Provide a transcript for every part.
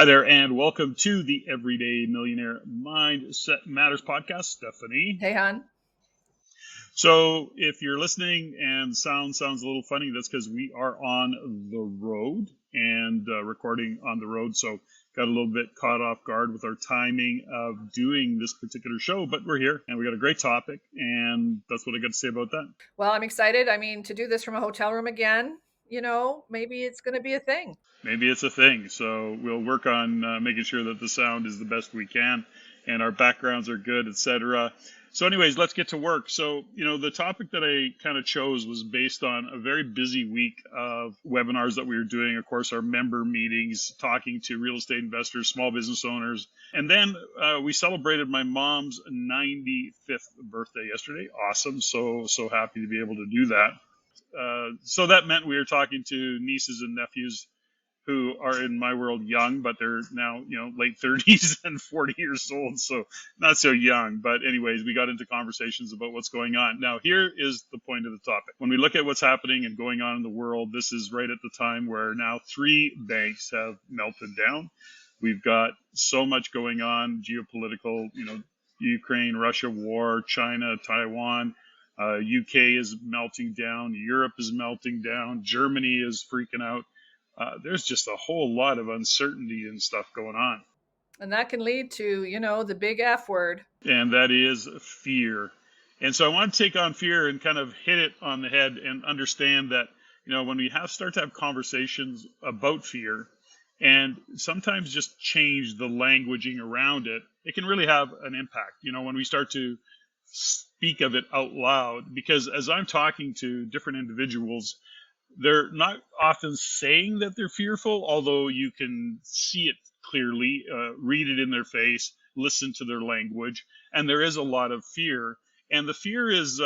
Hi there, and welcome to the Everyday Millionaire Mindset Matters podcast, Steffany. Hey, hon. So, if you're listening and sounds a little funny, that's because we are on the road and recording on the road. So, got a little bit caught off guard with our timing of doing this particular show, but we're here and we got a great topic, and that's what I got to say about that. Well, I'm excited. I mean, to do this from a hotel room again, maybe it's going to be a thing. Maybe it's a thing. So we'll work on making sure that the sound is the best we can and our backgrounds are good, etc. So anyways, let's get to work. So, the topic that I kind of chose was based on a very busy week of webinars that we were doing. Of course, our member meetings, talking to real estate investors, small business owners. And then we celebrated my mom's 95th birthday yesterday. Awesome. So happy to be able to do that. So that meant we were talking to nieces and nephews who are in my world young, but they're now, late 30s and 40 years old. So not so young. But anyways, we got into conversations about what's going on. Now, here is the point of the topic. When we look at what's happening and going on in the world, this is right at the time where now 3 banks have melted down. We've got so much going on, geopolitical, Ukraine, Russia war, China, Taiwan. UK is melting down. Europe is melting down. Germany is freaking out. There's just a whole lot of uncertainty and stuff going on. And that can lead to, the big F word. And that is fear. And so I want to take on fear and kind of hit it on the head and understand that, when we start to have conversations about fear and sometimes just change the languaging around it, it can really have an impact, when we start to speak of it out loud. Because as I'm talking to different individuals, they're not often saying that they're fearful, although you can see it clearly, read it in their face, listen to their language, and there is a lot of fear. And the fear is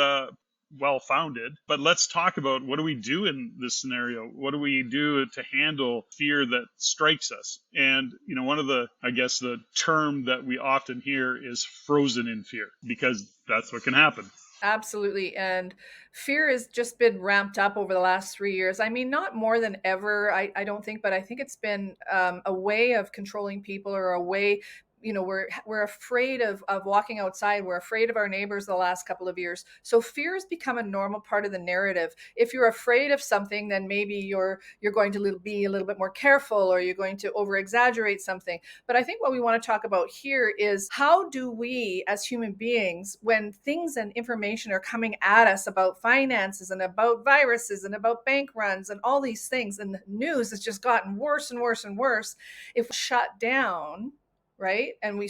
well-founded, but let's talk about what do we do in this scenario? What do we do to handle fear that strikes us? And, one of the term that we often hear is frozen in fear, because that's what can happen. Absolutely. And fear has just been ramped up over the last 3 years. I mean, not more than ever, I don't think, but I think it's been a way of controlling people, or a way, we're afraid of walking outside. We're afraid of our neighbors the last couple of years. So fear has become a normal part of the narrative. If you're afraid of something, then maybe you're going to be a little bit more careful, or you're going to over exaggerate something. But I think what we want to talk about here is, how do we as human beings, when things and information are coming at us about finances and about viruses and about bank runs and all these things, and the news has just gotten worse and worse and worse, if we shut down, right, and we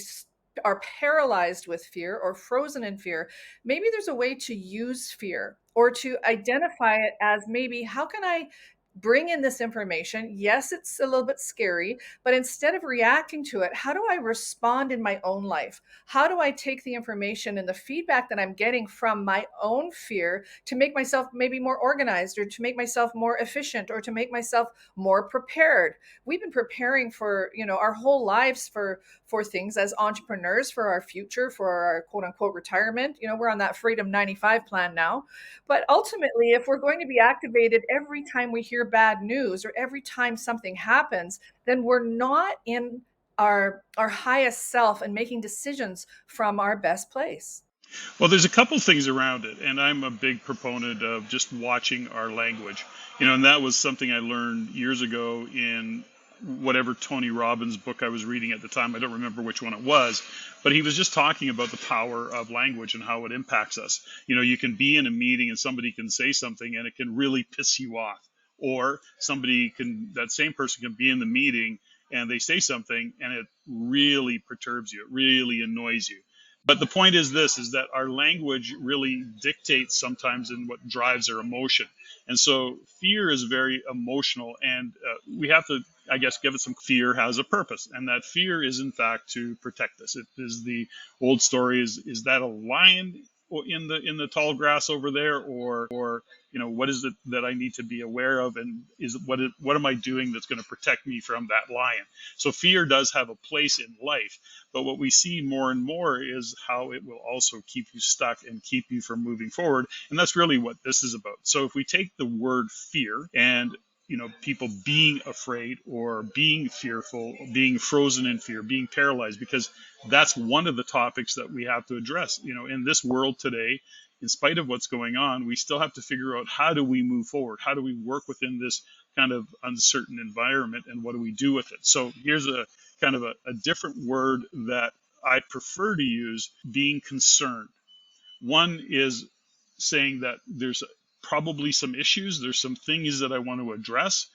are paralyzed with fear or frozen in fear, maybe there's a way to use fear, or to identify it as, maybe, how can I bring in this information? Yes, it's a little bit scary, but instead of reacting to it, how do I respond in my own life? How do I take the information and the feedback that I'm getting from my own fear to make myself maybe more organized, or to make myself more efficient, or to make myself more prepared? We've been preparing for, our whole lives for things as entrepreneurs, for our future, for our quote unquote retirement. We're on that Freedom 95 plan now. But ultimately, if we're going to be activated every time we hear bad news, or every time something happens, then we're not in our highest self and making decisions from our best place. Well, there's a couple things around it, and I'm a big proponent of just watching our language. And that was something I learned years ago in whatever Tony Robbins book I was reading at the time. I don't remember which one it was, but he was just talking about the power of language and how it impacts us. You can be in a meeting and somebody can say something and it can really piss you off, or that same person can be in the meeting and they say something and it really perturbs you, it really annoys you. But the point is is that our language really dictates sometimes in what drives our emotion. And so fear is very emotional, and we have to, give it some. Fear has a purpose, and that fear is in fact to protect us. It is the old story, is that a lion in the tall grass over there, or what is it that I need to be aware of, and what am I doing that's going to protect me from that lion? So fear does have a place in life, but what we see more and more is how it will also keep you stuck and keep you from moving forward, and that's really what this is about. So if we take the word fear and people being afraid or being fearful, being frozen in fear, being paralyzed, because that's one of the topics that we have to address. In this world today, in spite of what's going on, we still have to figure out, how do we move forward? How do we work within this kind of uncertain environment, and what do we do with it? So here's a kind of a different word that I prefer to use: being concerned. One is saying that there's probably some issues, there's some things that I want to address,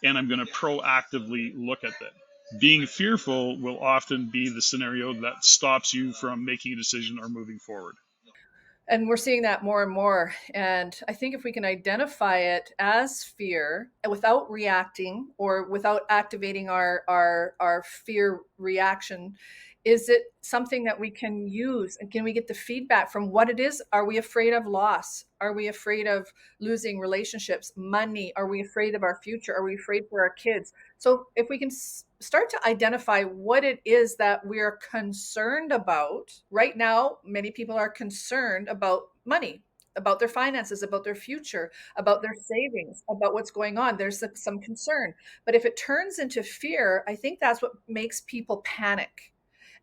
and I'm going to proactively look at that. Being fearful will often be the scenario that stops you from making a decision or moving forward. And we're seeing that more and more. And I think if we can identify it as fear without reacting or without activating our fear reaction, is it something that we can use? And can we get the feedback from what it is? Are we afraid of loss? Are we afraid of losing relationships, money? Are we afraid of our future? Are we afraid for our kids? So if we can start to identify what it is that we're concerned about. Right now, many people are concerned about money, about their finances, about their future, about their savings, about what's going on. There's some concern. But if it turns into fear, I think that's what makes people panic.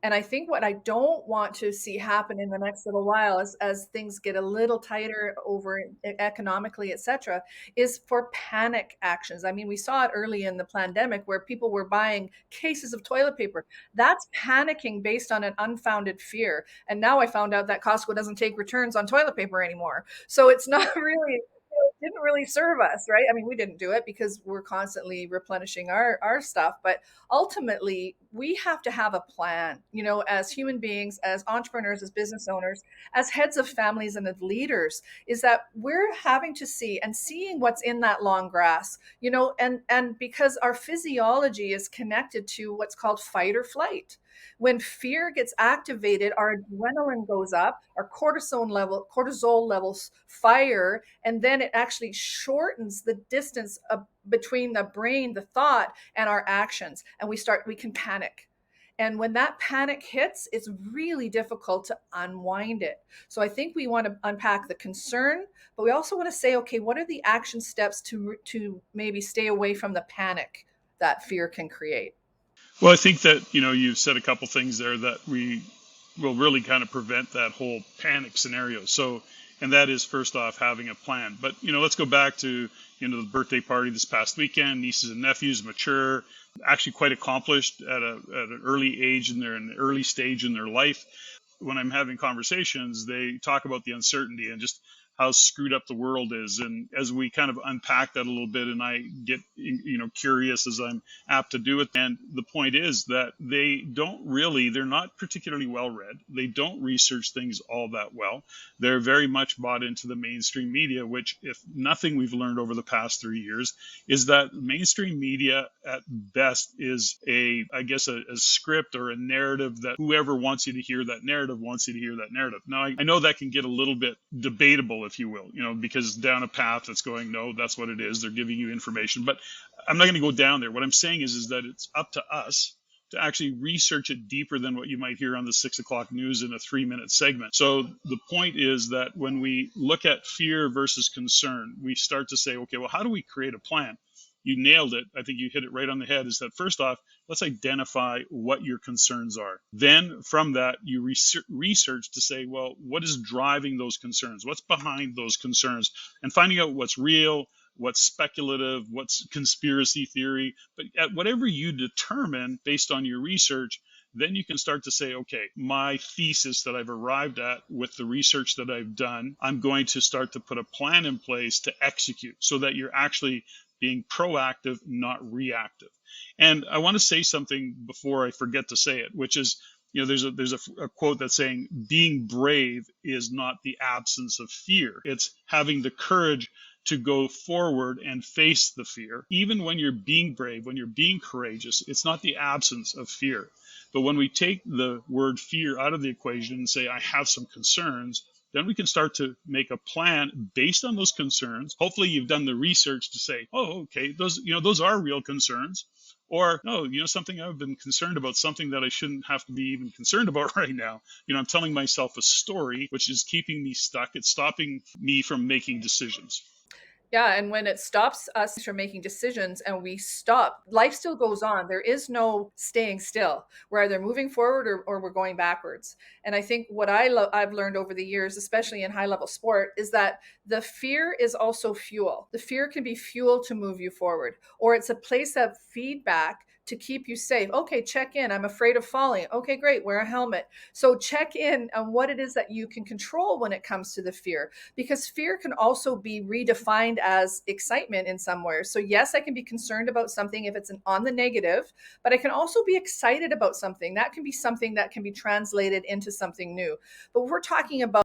And I think what I don't want to see happen in the next little while, as things get a little tighter over economically, et cetera, is for panic actions. I mean, we saw it early in the pandemic where people were buying cases of toilet paper. That's panicking based on an unfounded fear. And now I found out that Costco doesn't take returns on toilet paper anymore. So it's not really, it didn't really serve us, right? I mean, we didn't do it because we're constantly replenishing our stuff, but ultimately we have to have a plan, as human beings, as entrepreneurs, as business owners, as heads of families and as leaders, is that we're having to see and seeing what's in that long grass, and because our physiology is connected to what's called fight or flight. When fear gets activated, our adrenaline goes up, our cortisol levels fire, and then it actually shortens the distance between the brain, the thought, and our actions. And we can panic. And when that panic hits, it's really difficult to unwind it. So I think we want to unpack the concern, but we also want to say, okay, what are the action steps to maybe stay away from the panic that fear can create? Well, I think that, you've said a couple things there that we will really kind of prevent that whole panic scenario. So, and that is, first off, having a plan. But, let's go back to, the birthday party this past weekend. Nieces and nephews, mature, actually quite accomplished at an early age, in an early stage in their life. When I'm having conversations, they talk about the uncertainty and just how screwed up the world is. And as we kind of unpack that a little bit, and I get, curious, as I'm apt to do it. And the point is that they're not particularly well read. They don't research things all that well. They're very much bought into the mainstream media, which, if nothing we've learned over the past 3 years, is that mainstream media at best is a script or a narrative that whoever wants you to hear that narrative wants you to hear that narrative. Now, I know that can get a little bit debatable, if you will, because down a path that's going, no, that's what it is. They're giving you information, but I'm not going to go down there. What I'm saying is that it's up to us to actually research it deeper than what you might hear on the 6 o'clock news in a 3-minute segment. So the point is that when we look at fear versus concern, we start to say, okay, well, how do we create a plan? You nailed it. I think you hit it right on the head. Is that, first off, let's identify what your concerns are. Then from that, you research to say, well, what is driving those concerns? What's behind those concerns? And finding out what's real, what's speculative, what's conspiracy theory. But at whatever you determine based on your research, then you can start to say, okay, my thesis that I've arrived at with the research that I've done, I'm going to start to put a plan in place to execute, so that you're actually being proactive, not reactive. And I want to say something before I forget to say it, which is, there's a quote that's saying, being brave is not the absence of fear. It's having the courage to go forward and face the fear. Even when you're being brave, when you're being courageous, it's not the absence of fear. But when we take the word fear out of the equation and say, I have some concerns, then we can start to make a plan based on those concerns. Hopefully you've done the research to say, oh, okay, those are real concerns. Or, no, something I've been concerned about, something that I shouldn't have to be even concerned about right now. I'm telling myself a story which is keeping me stuck. It's stopping me from making decisions. Yeah, and when it stops us from making decisions and we stop, life still goes on. There is no staying still. We're either moving forward or we're going backwards. And I think what I've learned over the years, especially in high level sport, is that the fear is also fuel. The fear can be fuel to move you forward, or it's a place of feedback to keep you safe. Okay, check in. I'm afraid of falling. Okay, great. Wear a helmet. So check in on what it is that you can control when it comes to the fear, because fear can also be redefined as excitement in somewhere. So yes, I can be concerned about something if it's on the negative, but I can also be excited about something. That can be something that can be translated into something new. But we're talking about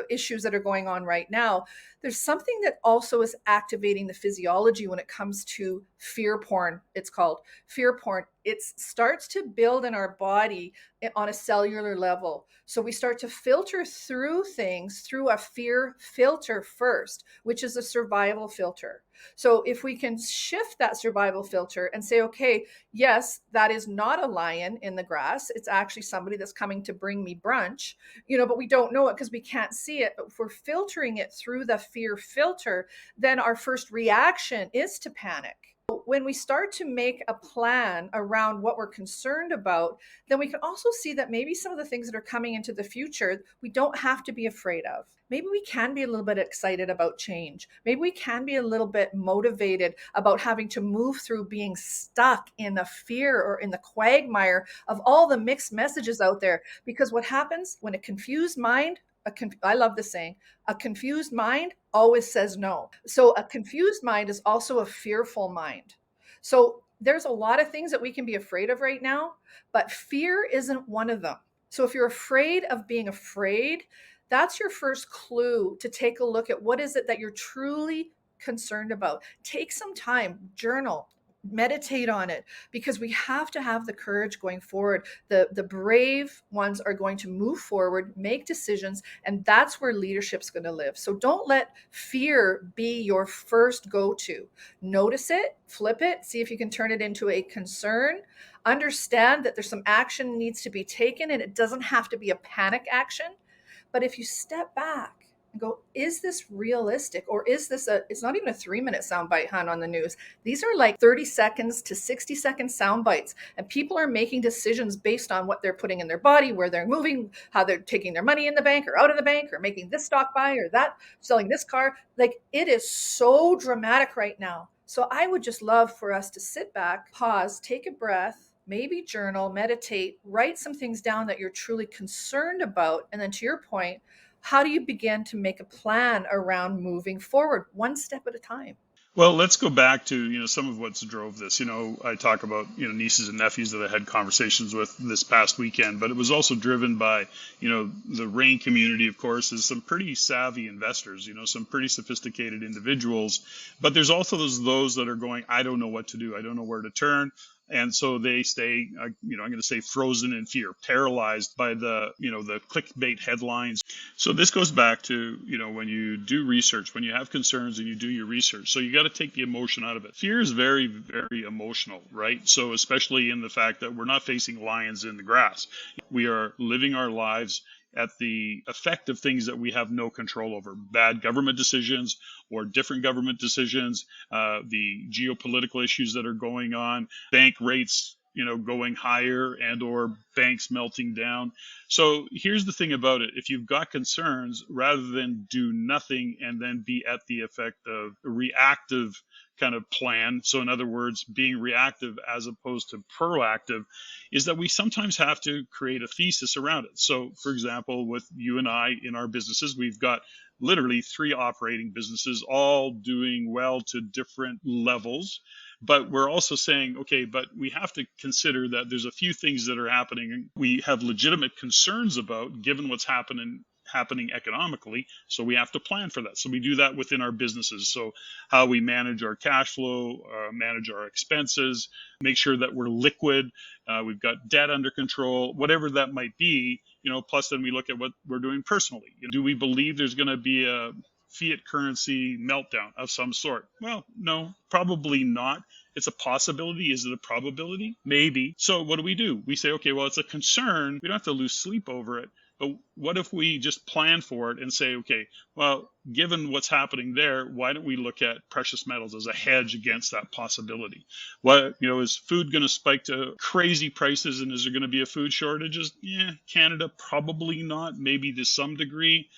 issues that are going on right now. There's something that also is activating the physiology when it comes to fear porn. It's called fear porn. It starts to build in our body on a cellular level. So we start to filter through things through a fear filter first, which is a survival filter. So if we can shift that survival filter and say, okay, yes, that is not a lion in the grass. It's actually somebody that's coming to bring me brunch, but we don't know it because we can't see it. But if we're filtering it through the fear filter, then our first reaction is to panic. When we start to make a plan around what we're concerned about, then we can also see that maybe some of the things that are coming into the future, we don't have to be afraid of. Maybe we can be a little bit excited about change. Maybe we can be a little bit motivated about having to move through being stuck in the fear or in the quagmire of all the mixed messages out there. Because what happens when a confused mind, I love the saying, a confused mind always says no. So a confused mind is also a fearful mind. So there's a lot of things that we can be afraid of right now, but fear isn't one of them. So if you're afraid of being afraid, that's your first clue to take a look at what is it that you're truly concerned about. Take some time, journal, meditate on it, because we have to have the courage going forward. The brave ones are going to move forward, make decisions, and that's where leadership's going to live. So don't let fear be your first go-to. Notice it, flip it, see if you can turn it into a concern. Understand that there's some action needs to be taken, and it doesn't have to be a panic action. But if you step back and go, is this realistic? Or is this it's not even a 3-minute soundbite, hun, on the news. These are like 30 seconds to 60-second sound bites. And people are making decisions based on what they're putting in their body, where they're moving, how they're taking their money in the bank or out of the bank, or making this stock buy or that, selling this car. Like, it is so dramatic right now. So I would just love for us to sit back, pause, take a breath, maybe journal, meditate, write some things down that you're truly concerned about. And then to your point, how do you begin to make a plan around moving forward one step at a time? Well, let's go back to, some of what's drove this. I talk about, nieces and nephews that I had conversations with this past weekend, but it was also driven by, the RAIN community, of course, is some pretty savvy investors, some pretty sophisticated individuals. But there's also those that are going, I don't know what to do. I don't know where to turn. And so they stay, I'm going to say frozen in fear, paralyzed by the clickbait headlines. So this goes back to, when you do research, when you have concerns and you do your research. So you got to take the emotion out of it. Fear is very, very emotional, right? So especially in the fact that we're not facing lions in the grass. We are living our lives at the effect of things that we have no control over, bad government decisions or different government decisions, the geopolitical issues that are going on, bank rates, going higher and or banks melting down. So here's the thing about it. If you've got concerns, rather than do nothing and then be at the effect of reactive kind of plan. So in other words, being reactive as opposed to proactive, is that we sometimes have to create a thesis around it. So for example, with you and I in our businesses, we've got literally 3 operating businesses, all doing well to different levels. But we're also saying, okay, but we have to consider that there's a few things that are happening we have legitimate concerns about given what's happening economically. So we have to plan for that. So we do that within our businesses. So how we manage our cash flow, manage our expenses, make sure that we're liquid, we've got debt under control, whatever that might be, plus then we look at what we're doing personally. Do we believe there's going to be a fiat currency meltdown of some sort? Well, no, probably not. It's a possibility. Is it a probability? Maybe. So what do? We say, okay, well, it's a concern. We don't have to lose sleep over it. But what if we just plan for it and say, okay, well, given what's happening there, why don't we look at precious metals as a hedge against that possibility? What, is food going to spike to crazy prices, and is there going to be a food shortages? Yeah, Canada, probably not, maybe to some degree.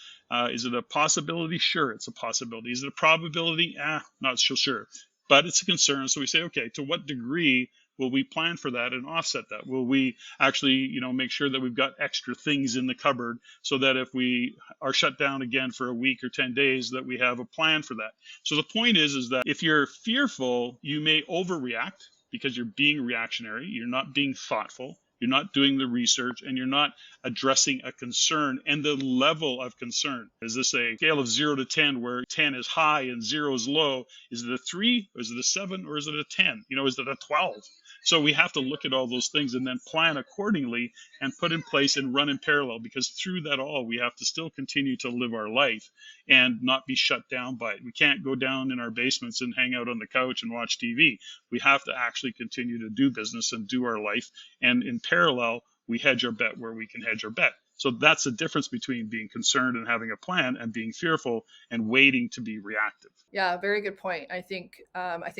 Is it a possibility? Sure, it's a possibility. Is it a probability? Not so sure. But it's a concern. So we say, okay, to what degree will we plan for that and offset that? Will we actually, make sure that we've got extra things in the cupboard so that if we are shut down again for a week or 10 days, that we have a plan for that? So the point is that if you're fearful, you may overreact because you're being reactionary. You're not being thoughtful. You're not doing the research, and you're not addressing a concern and the level of concern. Is this a scale of 0 to 10 where 10 is high and 0 is low? Is it a 3, or is it a 7, or is it a 10? Is it a 12? So we have to look at all those things and then plan accordingly and put in place and run in parallel, because through that all, we have to still continue to live our life and not be shut down by it. We can't go down in our basements and hang out on the couch and watch TV. We have to actually continue to do business and do our life. And in parallel, we hedge our bet where we can hedge our bet. So that's the difference between being concerned and having a plan and being fearful and waiting to be reactive. Yeah, very good point. I think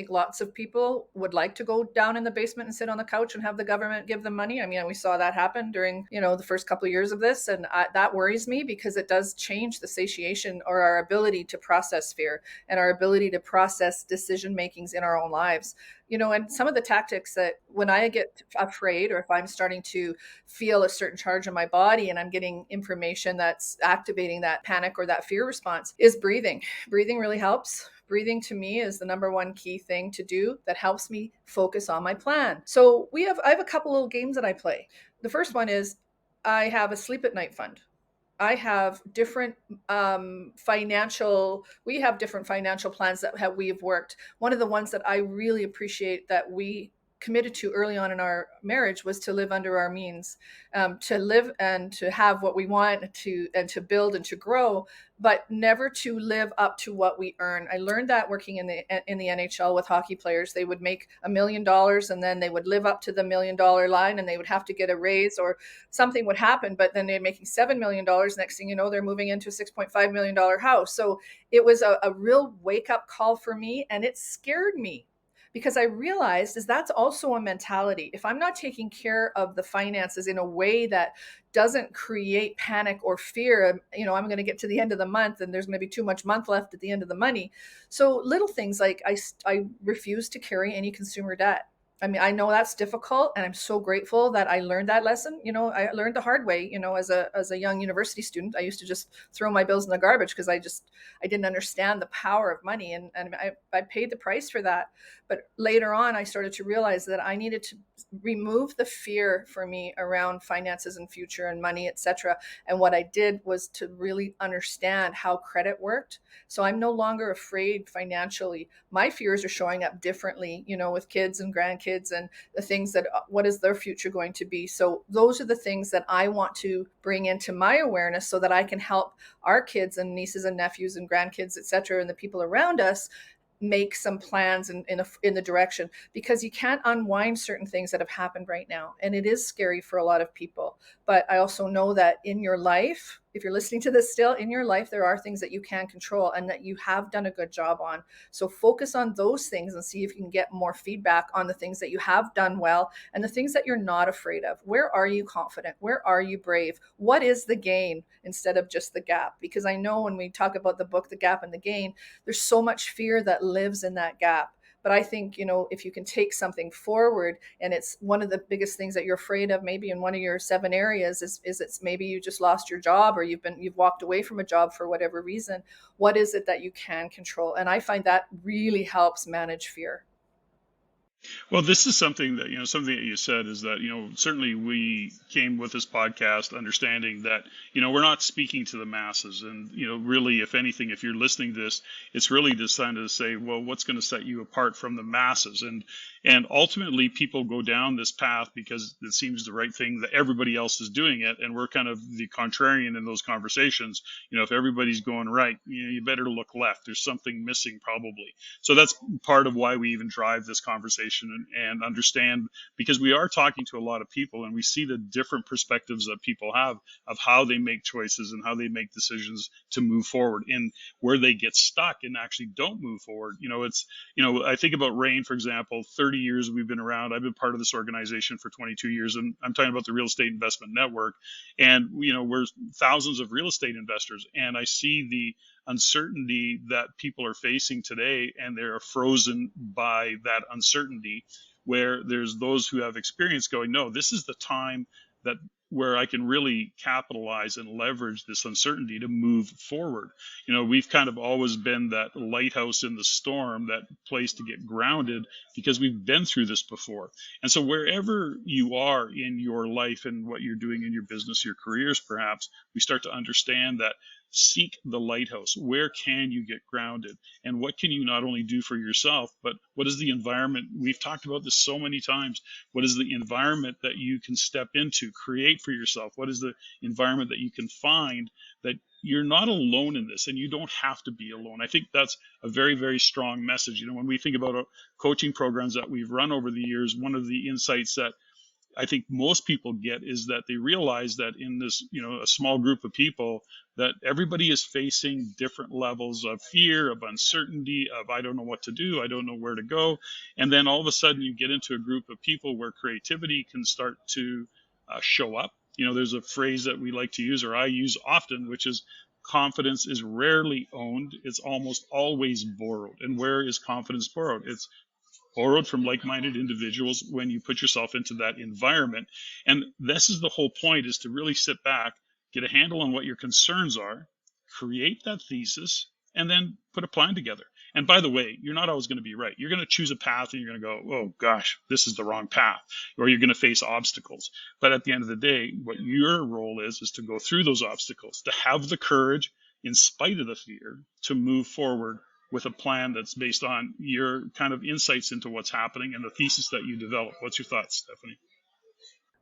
lots of people would like to go down in the basement and sit on the couch and have the government give them money. I mean, we saw that happen during the first couple of years of this, and that worries me because it does change the satiation or our ability to process fear and our ability to process decision makings in our own lives. And some of the tactics that when I get afraid, or if I'm starting to feel a certain charge in my body and I'm getting information that's activating that panic or that fear response, is breathing. Breathing really helps. Breathing to me is the number one key thing to do that helps me focus on my plan. So I have a couple little games that I play. The first one is I have a sleep at night fund. I have different we have different financial plans that we've worked. One of the ones that I really appreciate that we committed to early on in our marriage was to live under our means, to live and to have what we want and to build and to grow, but never to live up to what we earn. I learned that working in the NHL with hockey players. They would make $1 million and then they would live up to the $1 million line, and they would have to get a raise or something would happen, but then they're making $7 million. Next thing you know, they're moving into a $6.5 million house. So it was a real wake up call for me, and it scared me because I realized that's also a mentality. If I'm not taking care of the finances in a way that doesn't create panic or fear, I'm going to get to the end of the month and there's going to be too much month left at the end of the money. So little things like I refuse to carry any consumer debt. I mean, I know that's difficult, and I'm so grateful that I learned that lesson. I learned the hard way. As a young university student, I used to just throw my bills in the garbage because I didn't understand the power of money, and I paid the price for that. But later on, I started to realize that I needed to remove the fear for me around finances and future and money, etc. And what I did was to really understand how credit worked. So I'm no longer afraid financially. My fears are showing up differently, with kids and grandkids and the things that what is their future going to be. So those are the things that I want to bring into my awareness so that I can help our kids and nieces and nephews and grandkids, etc., and the people around us make some plans in the direction, because you can't unwind certain things that have happened right now. And it is scary for a lot of people. But I also know that in your life, if you're listening to this still, in your life, there are things that you can control and that you have done a good job on. So focus on those things and see if you can get more feedback on the things that you have done well and the things that you're not afraid of. Where are you confident? Where are you brave? What is the gain instead of just the gap? Because I know when we talk about the book, The Gap and the Gain, there's so much fear that lives in that gap. But I think, if you can take something forward, and it's one of the biggest things that you're afraid of, maybe in one of your 7 areas is it's maybe you just lost your job, or you've walked away from a job for whatever reason. What is it that you can control? And I find that really helps manage fear. Well, this is something that, something that you said is that, certainly we came with this podcast understanding that, we're not speaking to the masses. And, really, if anything, if you're listening to this, it's really designed to say, well, what's going to set you apart from the masses? And ultimately, people go down this path because it seems the right thing, that everybody else is doing it. And we're kind of the contrarian in those conversations. If everybody's going right, you better look left. There's something missing probably. So that's part of why we even drive this conversation information and understand, because we are talking to a lot of people and we see the different perspectives that people have of how they make choices and how they make decisions to move forward, and where they get stuck and actually don't move forward. I think about Rain, for example. 30 years we've been around. I've been part of this organization for 22 years, and I'm talking about the Real Estate Investment Network. And we're thousands of real estate investors, and I see the uncertainty that people are facing today, and they're frozen by that uncertainty. Where there's those who have experience going, no, this is the time that where I can really capitalize and leverage this uncertainty to move forward. We've kind of always been that lighthouse in the storm, that place to get grounded, because we've been through this before. And so wherever you are in your life and what you're doing in your business, your careers, perhaps, we start to understand that seek the lighthouse. Where can you get grounded? And what can you not only do for yourself, but what is the environment? We've talked about this so many times. What is the environment that you can step into, create for yourself? What is the environment that you can find that you're not alone in this, and you don't have to be alone? I think that's a very, very strong message. When we think about coaching programs that we've run over the years, one of the insights that I think most people get is that they realize that in this, a small group of people, that everybody is facing different levels of fear, of uncertainty, of I don't know what to do, I don't know where to go. And then all of a sudden you get into a group of people where creativity can start to show up. There's a phrase that we like to use, or I use often, which is confidence is rarely owned. It's almost always borrowed. And where is confidence borrowed? It's borrowed from like-minded individuals when you put yourself into that environment. And this is the whole point, is to really sit back, get a handle on what your concerns are, create that thesis, and then put a plan together. And by the way, you're not always going to be right. You're going to choose a path and you're going to go, oh gosh, this is the wrong path, or you're going to face obstacles. But at the end of the day, what your role is to go through those obstacles, to have the courage, in spite of the fear, to move forward with a plan that's based on your kind of insights into what's happening and the thesis that you develop. What's your thoughts, Steffany?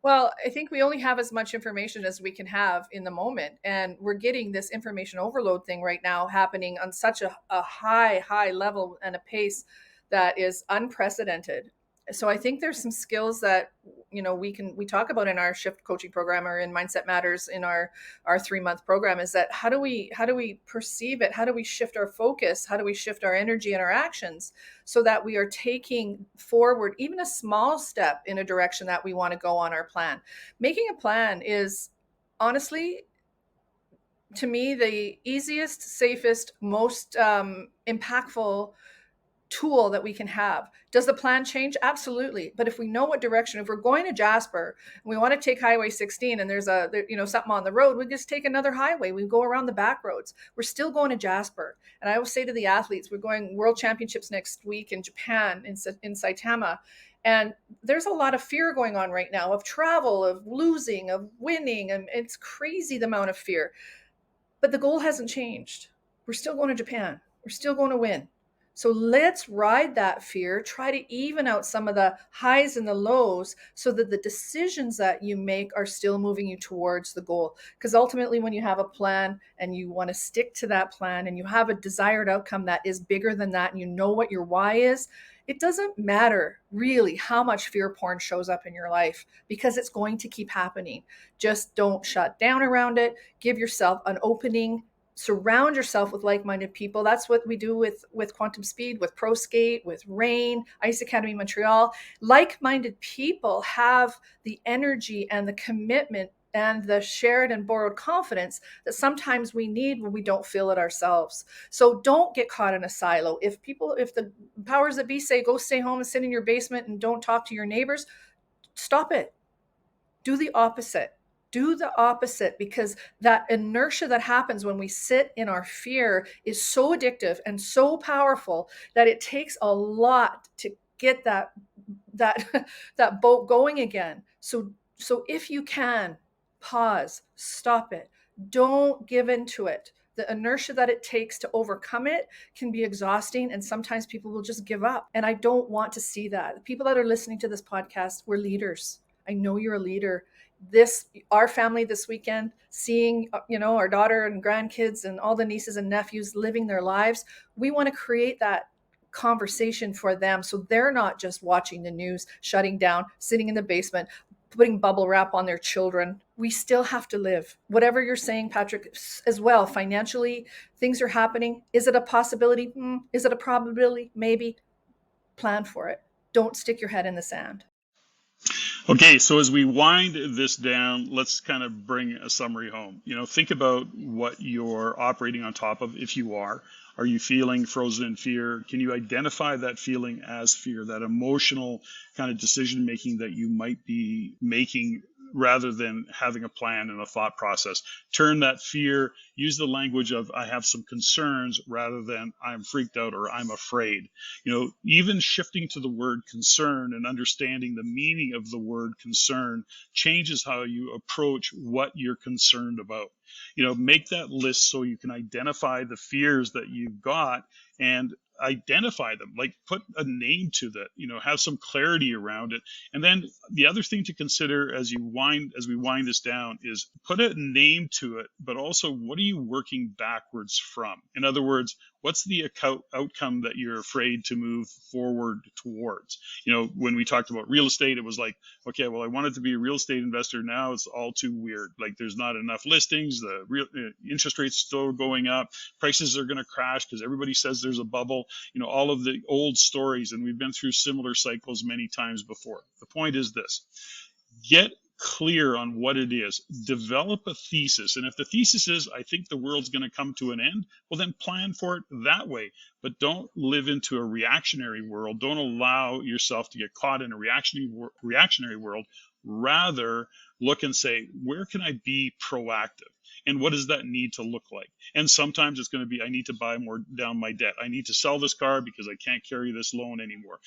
Well, I think we only have as much information as we can have in the moment. And we're getting this information overload thing right now happening on such a high level and a pace that is unprecedented. So I think there's some skills that we talk about in our shift coaching program, or in Mindset Matters in our 3-month program, is that how do we perceive it? How do we shift our focus? How do we shift our energy and our actions so that we are taking forward even a small step in a direction that we want to go on our plan? Making a plan is, honestly, to me, the easiest, safest, most impactful tool that we can have. Does the plan change? Absolutely. But if we know what direction, if we're going to Jasper and we want to take Highway 16 and there's something on the road, we just take another highway. We go around the back roads. We're still going to Jasper. And I always say to the athletes, we're going World Championships next week in Japan, in Saitama. And there's a lot of fear going on right now, of travel, of losing, of winning. And it's crazy, the amount of fear. But the goal hasn't changed. We're still going to Japan. We're still going to win. So let's ride that fear, try to even out some of the highs and the lows so that the decisions that you make are still moving you towards the goal. Because ultimately, when you have a plan and you want to stick to that plan and you have a desired outcome that is bigger than that, and you know what your why is, it doesn't matter really how much fear porn shows up in your life, because it's going to keep happening. Just don't shut down around it. Give yourself an opening. Surround yourself with like-minded people. That's what we do with Quantum Speed, with Pro Skate, with Rain, Ice Academy Montreal. Like-minded people have the energy and the commitment and the shared and borrowed confidence that sometimes we need when we don't feel it ourselves. So don't get caught in a silo. If the powers that be say, go stay home and sit in your basement and don't talk to your neighbors, stop it. Do the opposite. Do the opposite, because that inertia that happens when we sit in our fear is so addictive and so powerful that it takes a lot to get that that boat going again. So if you can, pause, stop it. Don't give into it. The inertia that it takes to overcome it can be exhausting, and sometimes people will just give up. And I don't want to see that. The people that are listening to this podcast, we're leaders. I know you're a leader. Our family this weekend, seeing our daughter and grandkids and all the nieces and nephews living their lives, we want to create that conversation for them, so they're not just watching the news, shutting down, sitting in the basement, putting bubble wrap on their children. We still have to live. Whatever you're saying, Patrick, as well, financially, things are happening. Is it a possibility? Is it a probability? Maybe. Plan for it. Don't stick your head in the sand. Okay, so as we wind this down, let's kind of bring a summary home. Think about what you're operating on top of, if you are. Are you feeling frozen in fear? Can you identify that feeling as fear, that emotional kind of decision making that you might be making rather than having a plan and a thought process? Turn that fear, use the language of I have some concerns rather than I'm freaked out or I'm afraid. Even shifting to the word concern and understanding the meaning of the word concern changes how you approach what you're concerned about. Make that list so you can identify the fears that you've got and identify them, like put a name to that, have some clarity around it. And then the other thing to consider as we wind this down is put a name to it, but also what are you working backwards from? In other words, what's the outcome that you're afraid to move forward towards? When we talked about real estate, it was like, okay, well, I wanted to be a real estate investor. Now it's all too weird. Like there's not enough listings. The real interest rates still going up. Prices are going to crash because everybody says there's a bubble. All of the old stories, and we've been through similar cycles many times before. The point is this: get clear on what it is, develop a thesis. And if the thesis is, I think the world's going to come to an end, well, then plan for it that way. But don't live into a reactionary world. Don't allow yourself to get caught in a reactionary world. Rather, look and say, where can I be proactive? And what does that need to look like? And sometimes it's going to be, I need to buy more down my debt. I need to sell this car because I can't carry this loan anymore.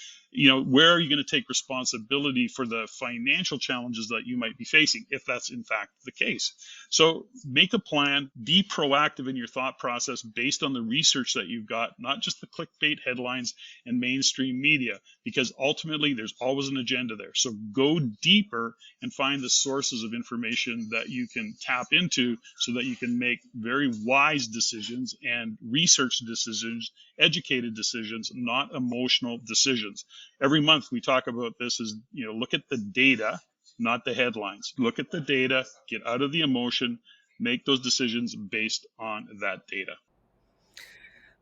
Where are you going to take responsibility for the financial challenges that you might be facing, if that's in fact the case? So make a plan, be proactive in your thought process based on the research that you've got, not just the clickbait headlines and mainstream media, because ultimately there's always an agenda there. So go deeper and find the sources of information that you can tap into so that you can make very wise decisions and research decisions, educated decisions, not emotional decisions. Every month we talk about this as, look at the data, not the headlines. Look at the data, get out of the emotion, make those decisions based on that data.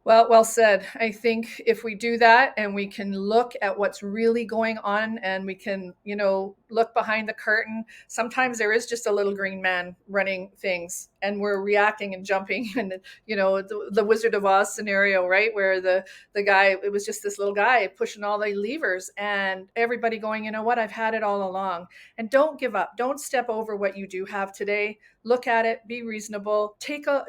Well said. I think if we do that and we can look at what's really going on and we can, look behind the curtain, sometimes there is just a little green man running things and we're reacting and jumping. And, the Wizard of Oz scenario, right? Where the guy, it was just this little guy pushing all the levers and everybody going, you know what, I've had it all along. And don't give up. Don't step over what you do have today. Look at it, be reasonable, take a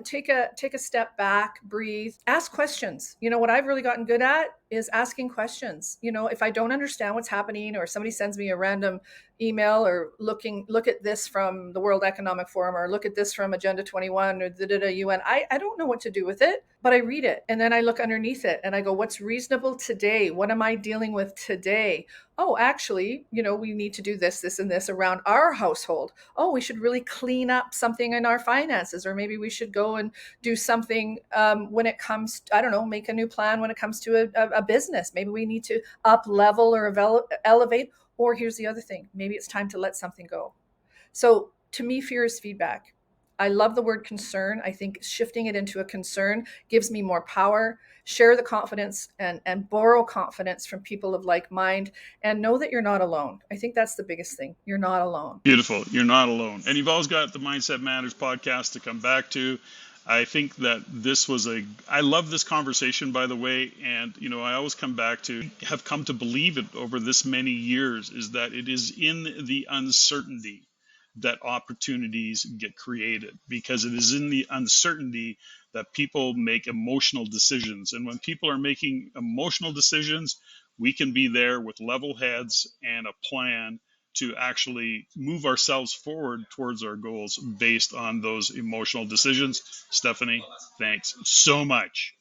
step back, breathe, ask questions. What I've really gotten good at is asking questions. If I don't understand what's happening or somebody sends me a random email or look at this from the World Economic Forum or look at this from Agenda 21 or the UN, I don't know what to do with it, but I read it and then I look underneath it and I go, what's reasonable today? What am I dealing with today? Oh, actually, we need to do this and this around our household. Oh, we should really clean up something in our finances, or maybe we should go and do something when it comes, I don't know, make a new plan when it comes to a business. Maybe we need to up level or elevate, or here's the other thing. Maybe it's time to let something go. So to me, fear is feedback. I love the word concern. I think shifting it into a concern gives me more power. Share the confidence and borrow confidence from people of like mind and know that you're not alone. I think that's the biggest thing. You're not alone. Beautiful. You're not alone. And you've always got the Mindset Matters podcast to come back to. I think that this was I love this conversation, by the way. And, I always come back to, have come to believe it over this many years, is that it is in the uncertainty that opportunities get created, because it is in the uncertainty that people make emotional decisions. And when people are making emotional decisions, we can be there with level heads and a plan to actually move ourselves forward towards our goals based on those emotional decisions. Steffany, thanks so much.